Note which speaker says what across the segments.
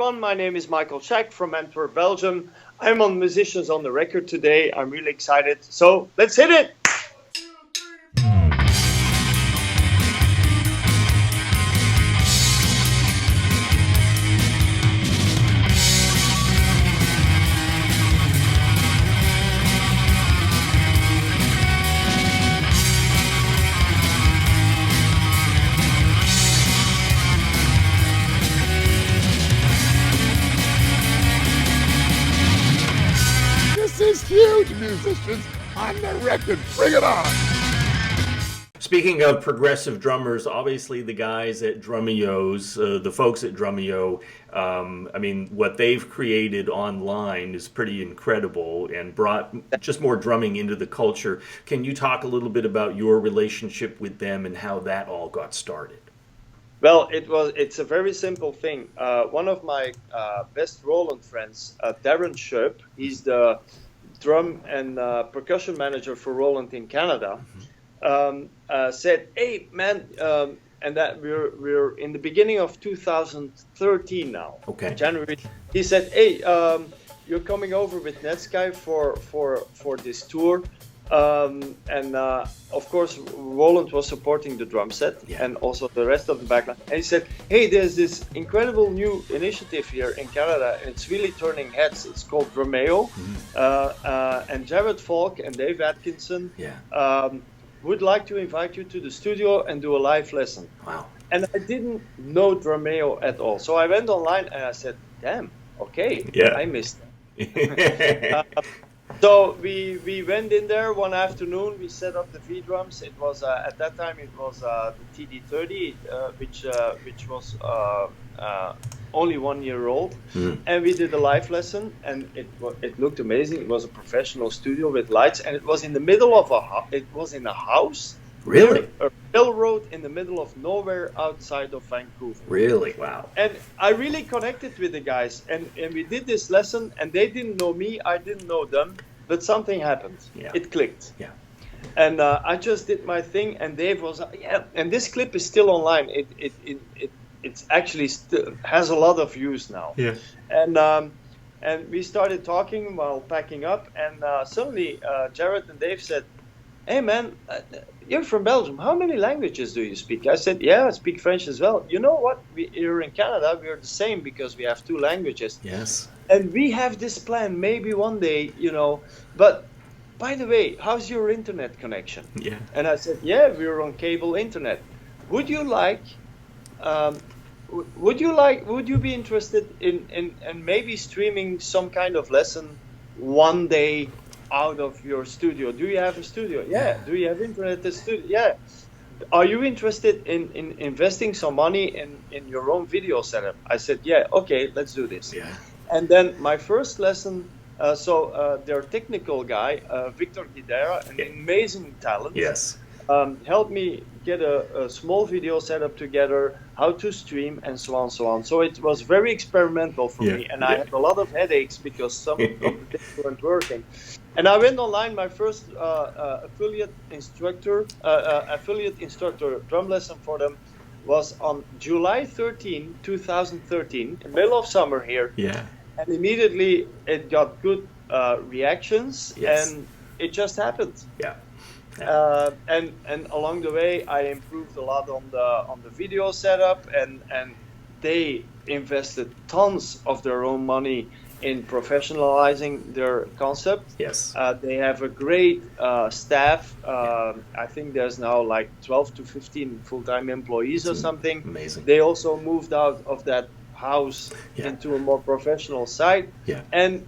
Speaker 1: everyone. My name is Michael Schack from Antwerp, Belgium. I'm on Musicians on the Record today. I'm really excited. So let's hit it.
Speaker 2: This is huge, musicians on the record. Bring it on.
Speaker 3: Speaking of progressive drummers, obviously the guys at Dromio's, the folks at Dromio, I mean, what they've created online is pretty incredible and brought just more drumming into the culture. Can you talk a little bit about your relationship with them and how that all got started?
Speaker 1: Well, it's a very simple thing. One of my best Roland friends, Darren Schack, he's the drum and percussion manager for Roland in Canada, said, "Hey, man," and that we're in the beginning of 2013 now.
Speaker 3: Okay.
Speaker 1: January. He said, "Hey, you're coming over with Netsky for this tour." Of course, Roland was supporting the drum set and also the rest of the backline. And he said, "Hey, there's this incredible new initiative here in Canada, and it's really turning heads. It's called Dromio." And Jared Falk and Dave Atkinson would like to invite you to the studio and do a live lesson.
Speaker 3: Wow.
Speaker 1: And I didn't know Dromio at all. So I went online and I said, "Damn, okay, I missed that." So we went in there one afternoon. We set up the V drums. It was at that time it was the TD30, which was only 1 year old, and we did a live lesson, and it looked amazing. It was a professional studio with lights, and it was in the middle of it was in a house.
Speaker 3: Really?
Speaker 1: A railroad in the middle of nowhere outside of Vancouver.
Speaker 3: Really? Wow.
Speaker 1: And I really connected with the guys, and we did this lesson, and they didn't know me, I didn't know them, but something happened.
Speaker 3: Yeah.
Speaker 1: It clicked.
Speaker 3: Yeah.
Speaker 1: And I just did my thing, and Dave was, and this clip is still online. It's actually still has a lot of views now.
Speaker 3: Yeah.
Speaker 1: And we started talking while packing up, and suddenly Jared and Dave said, "Hey man, you're from Belgium. How many languages do you speak?" I said, "Yeah, I speak French as well." You know what? Here in Canada, we're the same because we have 2 languages.
Speaker 3: Yes.
Speaker 1: And we have this plan, maybe one day, But by the way, how's your internet connection?
Speaker 3: Yeah.
Speaker 1: And I said, "Yeah, we're on cable internet. Would you be interested in maybe streaming some kind of lesson one day out of your studio? Do you have a studio? Yeah. Do you have internet at the studio? Yeah. Are you interested in investing some money in your own video setup?" I said, "Yeah, okay, let's do this."
Speaker 3: Yeah.
Speaker 1: And then my first lesson, their technical guy, Victor Guidera, an amazing talent, helped me get a small video setup together, how to stream, and so on, so on. So it was very experimental for me, and I had a lot of headaches because some of the things weren't working. And I went online. My first affiliate instructor drum lesson for them was on July 13, 2013, in the middle of summer here.
Speaker 3: Yeah.
Speaker 1: And immediately it got good reactions, and it just happened.
Speaker 3: Yeah.
Speaker 1: And along the way, I improved a lot on the video setup, and they invested tons of their own money in professionalizing their concept.
Speaker 3: Yes.
Speaker 1: They have a great staff. I think there's now like 12 to 15 full-time employees or something.
Speaker 3: Amazing.
Speaker 1: They also moved out of that house into a more professional site.
Speaker 3: Yeah.
Speaker 1: And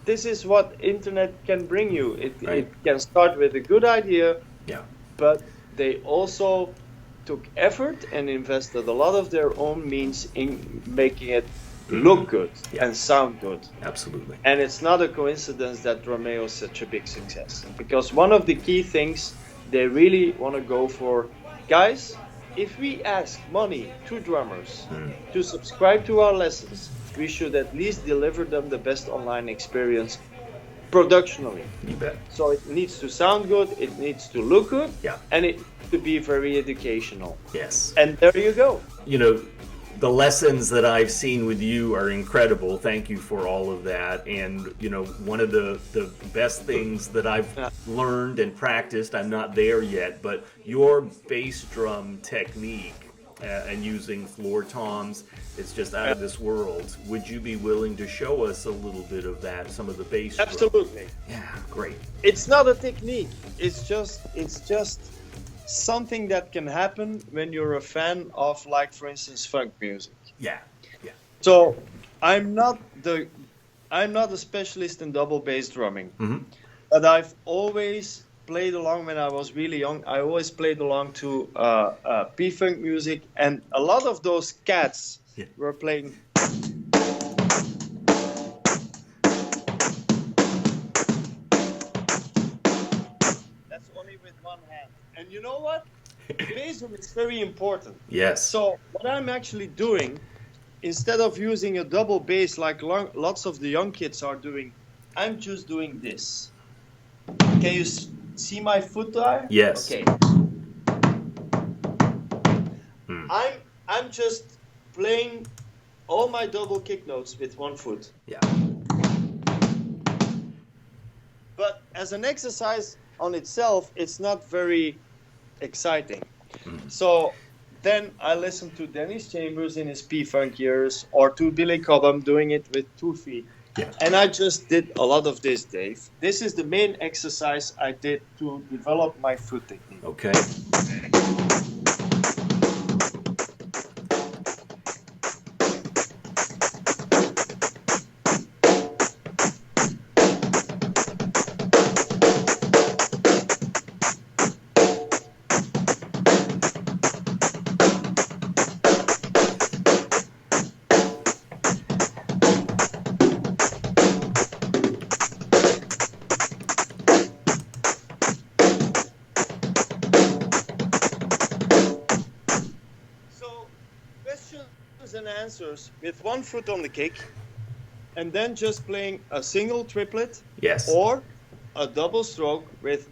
Speaker 1: this is what internet can bring you. It can start with a good idea, but they also took effort and invested a lot of their own means in making it look good and sound good.
Speaker 3: Absolutely.
Speaker 1: And it's not a coincidence that Dromio is such a big success, because one of the key things they really want to go for, guys, if we ask money to drummers to subscribe to our lessons, we should at least deliver them the best online experience productionally.
Speaker 3: You bet.
Speaker 1: So it needs to sound good, it needs to look good,
Speaker 3: Yeah.
Speaker 1: and it needs to be very educational.
Speaker 3: Yes.
Speaker 1: And there you go.
Speaker 3: You know, The lessons that I've seen with you are incredible. Thank you for all of that. And, you know, one of the best things that I've learned and practiced, I'm not there yet, but your bass drum technique and using floor toms, it's just out of this world. Would you be willing to show us a little bit of that, some of the bass drum?
Speaker 1: Absolutely.
Speaker 3: Yeah, great.
Speaker 1: It's not a technique. It's just something that can happen when you're a fan of, like, for instance, funk music.
Speaker 3: Yeah, yeah.
Speaker 1: So I'm not a specialist in double bass drumming, but I've always played along when I was really young. I always played along to P-funk music, and a lot of those cats were playing. That's only with one hand. And you know what? Bass drum is very important.
Speaker 3: Yes.
Speaker 1: So what I'm actually doing, instead of using a double bass like lots of the young kids are doing, I'm just doing this. Can you see my foot there?
Speaker 3: Yes.
Speaker 1: Okay. I'm just playing all my double kick notes with one foot.
Speaker 3: Yeah.
Speaker 1: But as an exercise on itself, it's not very exciting. So then I listen to Dennis Chambers in his P-Funk years, or to Billy Cobham doing it with 2 feet.
Speaker 3: Yeah.
Speaker 1: And I just did a lot of this, Dave. This is the main exercise I did to develop my foot technique.
Speaker 3: Okay.
Speaker 1: And answers with 1 foot on the kick, and then just playing a single triplet,
Speaker 3: yes,
Speaker 1: or a double stroke with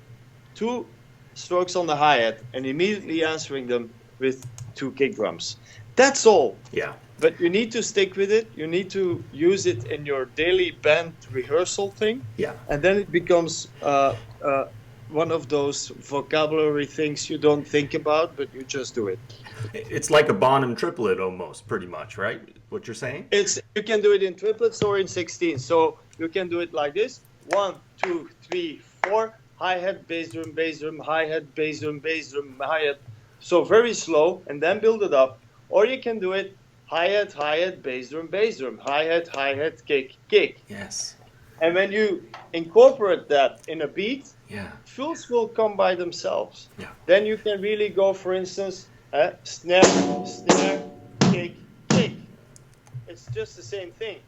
Speaker 1: 2 strokes on the hi-hat, and immediately answering them with 2 kick drums. That's all.
Speaker 3: Yeah.
Speaker 1: But you need to stick with it. You need to use it in your daily band rehearsal thing.
Speaker 3: Yeah.
Speaker 1: And then it becomes one of those vocabulary things you don't think about, but you just do it.
Speaker 3: It's like a Bonham triplet almost, pretty much, right? What you're saying?
Speaker 1: You can do it in triplets or in 16. So you can do it like this: 1, 2, 3, 4, hi-hat, bass drum, hi-hat, bass drum, hi-hat. So very slow, and then build it up. Or you can do it hi-hat, bass drum, hi-hat, kick.
Speaker 3: Yes.
Speaker 1: And when you incorporate that in a beat,
Speaker 3: yeah,
Speaker 1: fills will come by themselves.
Speaker 3: Yeah.
Speaker 1: Then you can really go, for instance, snare, kick. It's just the same thing.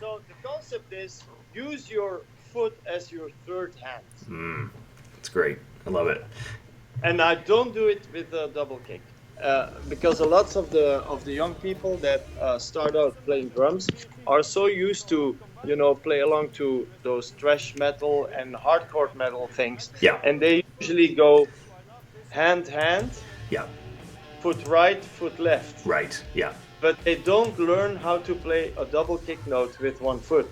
Speaker 1: So the concept is use your foot as your third hand.
Speaker 3: That's great. I love it.
Speaker 1: And I don't do it with a double kick. Because a lot of the young people that start out playing drums are so used to, play along to those thrash metal and hardcore metal things.
Speaker 3: Yeah.
Speaker 1: And they usually go hand,
Speaker 3: yeah,
Speaker 1: foot right, foot left.
Speaker 3: Right. Yeah.
Speaker 1: But they don't learn how to play a double kick note with 1 foot.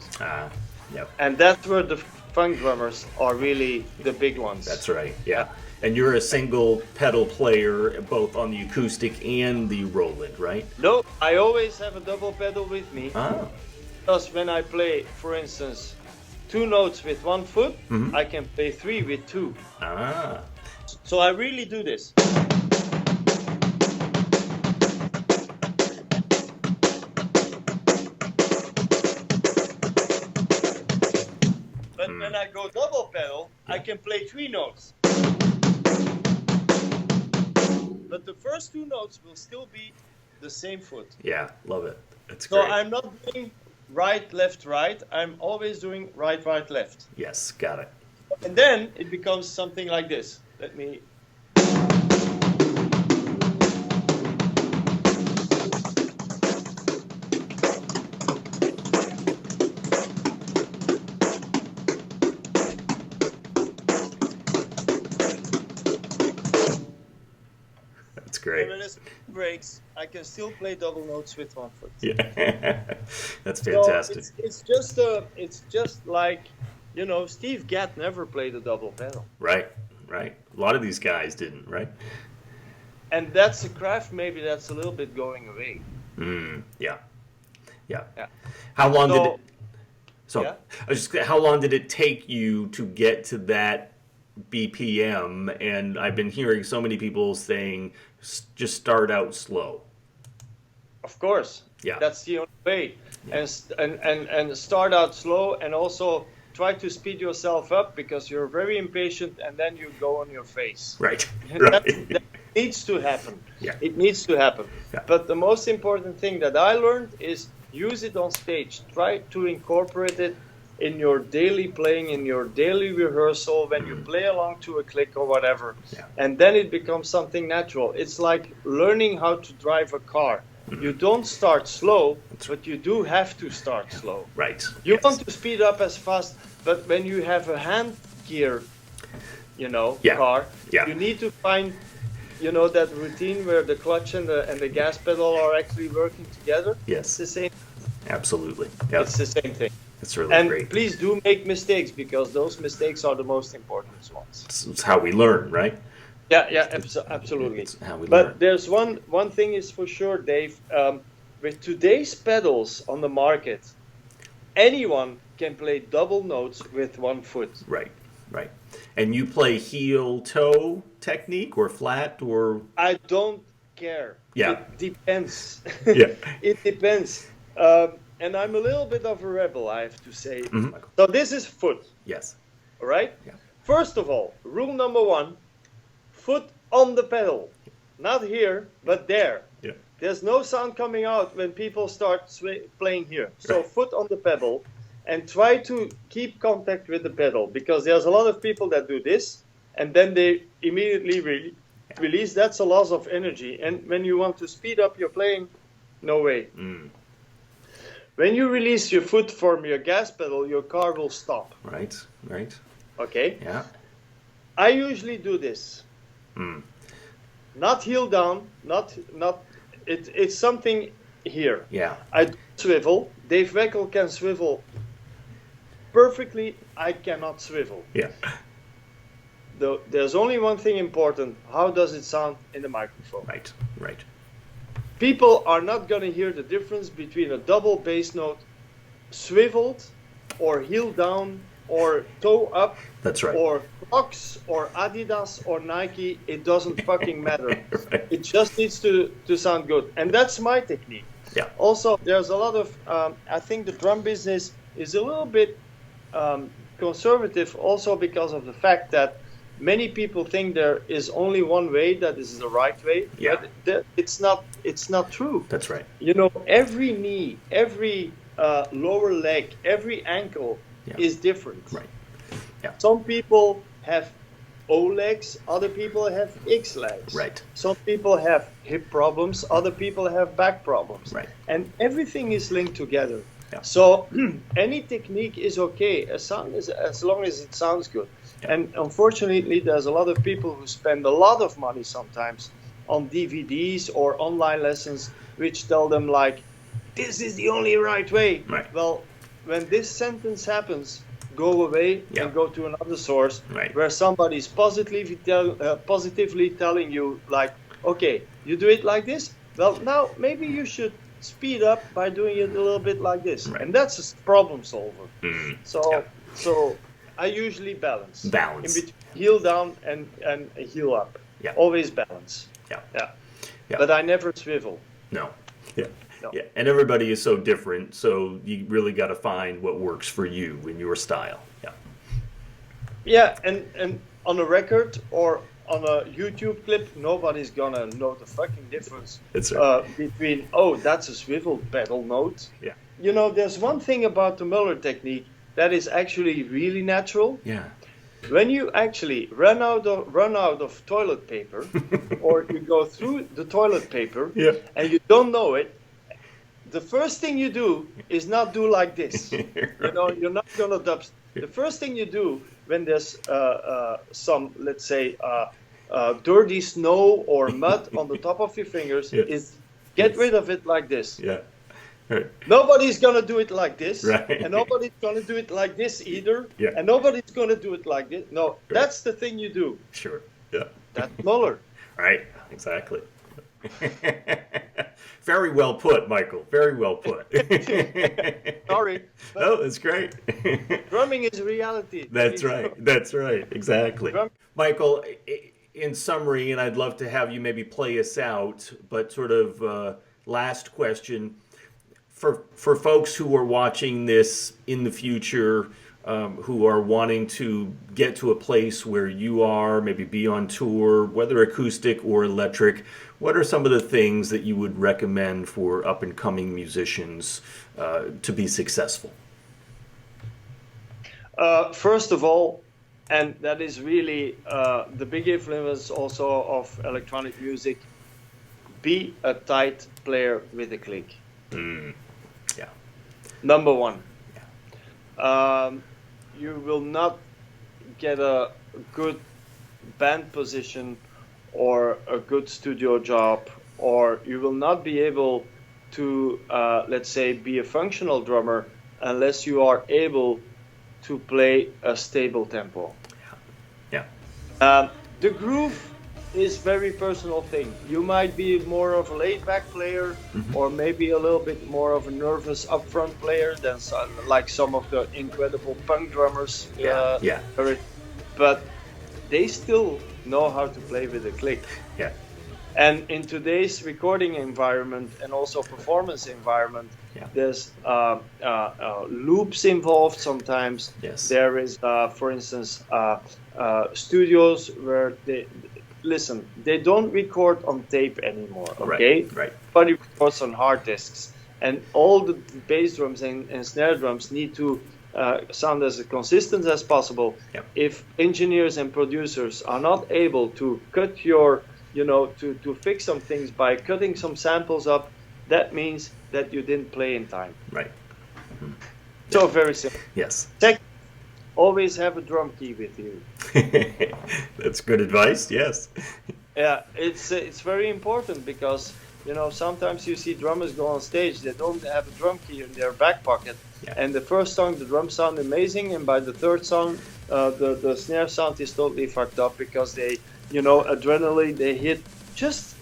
Speaker 3: Yep.
Speaker 1: And that's where the funk drummers are really the big ones.
Speaker 3: That's right. Yeah. And you're a single pedal player, both on the acoustic and the Roland, right?
Speaker 1: No, I always have a double pedal with me.
Speaker 3: Ah.
Speaker 1: Because when I play, for instance, 2 notes with 1 foot, I can play 3 with 2.
Speaker 3: Ah.
Speaker 1: So I really do this. But when I go double pedal, I can play 3 notes. But the first 2 notes will still be the same foot.
Speaker 3: Yeah, love it. That's
Speaker 1: So
Speaker 3: great.
Speaker 1: I'm not doing right, left, right. I'm always doing right, right, left.
Speaker 3: Yes, got it.
Speaker 1: And then it becomes something like this. Let me...
Speaker 3: That's great.
Speaker 1: And when there's breaks, I can still play double notes with one foot.
Speaker 3: Yeah, that's fantastic.
Speaker 1: So it's just like, you know, Steve Gadd never played a double pedal.
Speaker 3: Right. A lot of these guys didn't, right?
Speaker 1: And that's a craft maybe that's a little bit going away.
Speaker 3: Yeah.
Speaker 1: Yeah.
Speaker 3: How long did it? So,
Speaker 1: Yeah.
Speaker 3: How long did it take you to get to that BPM? And I've been hearing so many people saying, just start out slow.
Speaker 1: Of course.
Speaker 3: Yeah.
Speaker 1: That's the only way. Yeah. And start out slow, and also try to speed yourself up, because you're very impatient and then you go on your face.
Speaker 3: Right.
Speaker 1: That needs to happen.
Speaker 3: Yeah.
Speaker 1: It needs to happen.
Speaker 3: Yeah.
Speaker 1: But the most important thing that I learned is use it on stage. Try to incorporate it in your daily playing, in your daily rehearsal, when you play along to a click or whatever.
Speaker 3: Yeah.
Speaker 1: And then it becomes something natural. It's like learning how to drive a car. You don't start slow, but you do have to start slow.
Speaker 3: Right.
Speaker 1: You want to speed up as fast, but when you have a hand gear, car, you need to find, that routine where the clutch and the gas pedal are actually working together.
Speaker 3: Yes.
Speaker 1: It's the same.
Speaker 3: Absolutely. Yep.
Speaker 1: It's the same thing.
Speaker 3: It's really
Speaker 1: and
Speaker 3: great.
Speaker 1: Please do make mistakes, because those mistakes are the most important ones.
Speaker 3: It's how we learn, right?
Speaker 1: Yeah, absolutely.
Speaker 3: It's how we learn.
Speaker 1: But there's one thing is for sure, Dave. With today's pedals on the market, anyone can play double notes with one foot.
Speaker 3: Right. And you play heel-toe technique or flat or?
Speaker 1: I don't care.
Speaker 3: Yeah.
Speaker 1: It depends.
Speaker 3: Yeah.
Speaker 1: It depends. And I'm a little bit of a rebel, I have to say. Mm-hmm. So this is foot.
Speaker 3: Yes.
Speaker 1: All right?
Speaker 3: Yeah.
Speaker 1: First of all, rule number 1, foot on the pedal. Not here, but there.
Speaker 3: Yeah.
Speaker 1: There's no sound coming out when people start playing here. So foot on the pedal, and try to keep contact with the pedal, because there's a lot of people that do this, and then they immediately release. That's a loss of energy. And when you want to speed up your playing, no way. When you release your foot from your gas pedal, your car will stop.
Speaker 3: Right.
Speaker 1: Okay?
Speaker 3: Yeah.
Speaker 1: I usually do this. Not heel down, it's something here.
Speaker 3: Yeah.
Speaker 1: I do swivel. Dave Weckl can swivel perfectly. I cannot swivel.
Speaker 3: Yeah.
Speaker 1: There's only one thing important. How does it sound in the microphone?
Speaker 3: Right.
Speaker 1: People are not going to hear the difference between a double bass note swiveled or heel down or toe up.
Speaker 3: That's right.
Speaker 1: Or Crocs or Adidas or Nike. It doesn't fucking matter.
Speaker 3: Right.
Speaker 1: It just needs to sound good. And that's my technique.
Speaker 3: Yeah.
Speaker 1: Also, there's a lot of, I think the drum business is a little bit conservative, also because of the fact that many people think there is only one way that is the right way.
Speaker 3: Yeah.
Speaker 1: But it's not true.
Speaker 3: That's right.
Speaker 1: Every knee, every lower leg, every ankle is different.
Speaker 3: Right. Yeah.
Speaker 1: Some people have O legs, other people have X legs.
Speaker 3: Right.
Speaker 1: Some people have hip problems, other people have back problems.
Speaker 3: Right.
Speaker 1: And everything is linked together.
Speaker 3: Yeah.
Speaker 1: So any technique is okay as long as it sounds good.
Speaker 3: Yeah.
Speaker 1: And unfortunately, there's a lot of people who spend a lot of money sometimes on DVDs or online lessons, which tell them like, this is the only right way.
Speaker 3: Right.
Speaker 1: Well, when this sentence happens, go away and go to another source where somebody's positively telling you like, okay, you do it like this. Well, now maybe you should speed up by doing it a little bit like this, and that's a problem solver. So I usually balance in between heel down and heel up.
Speaker 3: Yeah.
Speaker 1: Always balance.
Speaker 3: Yeah.
Speaker 1: But I never swivel.
Speaker 3: No. Yeah, and everybody is so different, so you really got to find what works for you and your style.
Speaker 1: Yeah, and on a record or on a YouTube clip, nobody's gonna know the fucking difference between, that's a swivel pedal note.
Speaker 3: Yeah.
Speaker 1: There's one thing about the Muller technique that is actually really natural.
Speaker 3: Yeah.
Speaker 1: When you actually run out of toilet paper, or you go through the toilet paper and you don't know it, the first thing you do is not do like this. You're not gonna dubstep. The first thing you do when there's some, let's say, dirty snow or mud on the top of your fingers, is get rid of it like this.
Speaker 3: Yeah. Right.
Speaker 1: Nobody's gonna do it like this,
Speaker 3: right.
Speaker 1: and nobody's gonna do it like this either,
Speaker 3: yeah.
Speaker 1: and nobody's gonna do it like this. No, right. That's the thing you do.
Speaker 3: Sure. Yeah.
Speaker 1: That's Muller.
Speaker 3: Right. Exactly. Very well put, Michael. Very well put.
Speaker 1: Sorry.
Speaker 3: No, that's great.
Speaker 1: Drumming is reality.
Speaker 3: That's right. That's right. Exactly. Michael, in summary, and I'd love to have you maybe play us out, but sort of last question. For folks who are watching this in the future, who are wanting to get to a place where you are, maybe be on tour, whether acoustic or electric, what are some of the things that you would recommend for up-and-coming musicians to be successful?
Speaker 1: First of all, and that is really the big influence also of electronic music, be a tight player with a click.
Speaker 3: Yeah.
Speaker 1: Number one. Yeah. You will not get a good band position or a good studio job, or you will not be able to, let's say, be a functional drummer unless you are able to play a stable tempo.
Speaker 3: Yeah.
Speaker 1: The groove is very personal thing. You might be more of a laid-back player, or maybe a little bit more of a nervous upfront player than like some of the incredible punk drummers.
Speaker 3: Yeah.
Speaker 1: But they still know how to play with a click.
Speaker 3: Yeah.
Speaker 1: And in today's recording environment and also performance environment, there's loops involved sometimes.
Speaker 3: Yes.
Speaker 1: There is, for instance, studios where they don't record on tape anymore, okay?
Speaker 3: Right.
Speaker 1: But it records on hard disks. And all the bass drums and snare drums need to sound as consistent as possible.
Speaker 3: Yep.
Speaker 1: If engineers and producers are not able to cut your, to fix some things by cutting some samples up, that means that you didn't play in time.
Speaker 3: Right.
Speaker 1: So very simple.
Speaker 3: Yes.
Speaker 1: Second, always have a drum key with you.
Speaker 3: That's good advice. Yes.
Speaker 1: Yeah, it's very important because sometimes you see drummers go on stage, they don't have a drum key in their back pocket, and the first song the drums sound amazing, and by the third song the snare sound is totally fucked up because they adrenaline they hit. Just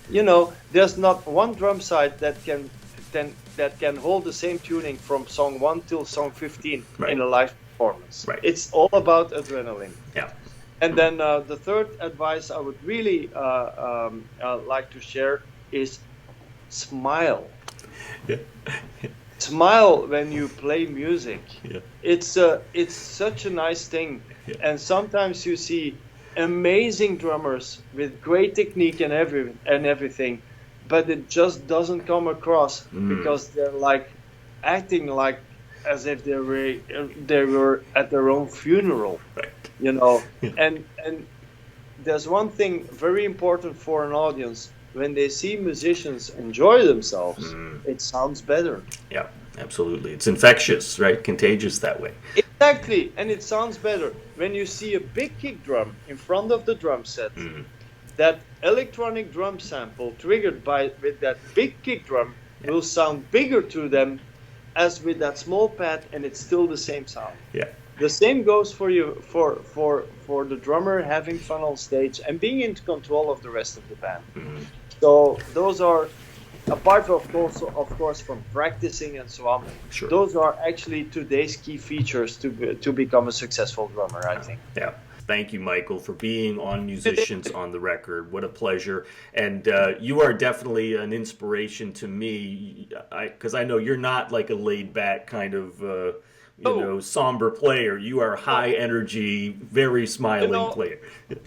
Speaker 1: there's not one drum site that can hold the same tuning from song 1 till song 15 in a live performance.
Speaker 3: Right.
Speaker 1: It's all about adrenaline.
Speaker 3: Yeah.
Speaker 1: And then the third advice I would really like to share is smile.
Speaker 3: Yeah.
Speaker 1: Smile when you play music.
Speaker 3: Yeah.
Speaker 1: It's such a nice thing.
Speaker 3: Yeah.
Speaker 1: And sometimes you see amazing drummers with great technique and everything, but it just doesn't come across because they're like acting like as if they were at their own funeral.
Speaker 3: Right.
Speaker 1: Yeah. And there's one thing very important for an audience: when they see musicians enjoy themselves, it sounds better.
Speaker 3: Yeah, absolutely. It's infectious, right? Contagious that way.
Speaker 1: Exactly, and it sounds better when you see a big kick drum in front of the drum set. That electronic drum sample triggered with that big kick drum will sound bigger to them as with that small pad, and it's still the same sound.
Speaker 3: Yeah.
Speaker 1: The same goes for you for the drummer having fun on stage and being in control of the rest of the band. So those are, apart of course from practicing and so on,
Speaker 3: sure,
Speaker 1: those are actually today's key features to become a successful drummer, I think.
Speaker 3: Yeah. Thank you, Michael, for being on Musicians on the Record. What a pleasure. And you are definitely an inspiration to me, because I know you're not like a laid-back kind of, somber player. You are high energy, very smiling player.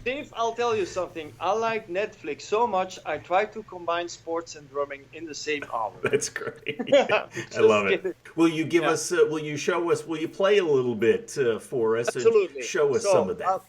Speaker 1: Dave, I'll tell you something. I like Netflix so much, I try to combine sports and drumming in the same hour.
Speaker 3: That's great. I love it. Will you give us, will you show us, will you play a little bit for us?
Speaker 1: Absolutely.
Speaker 3: And show us some of that.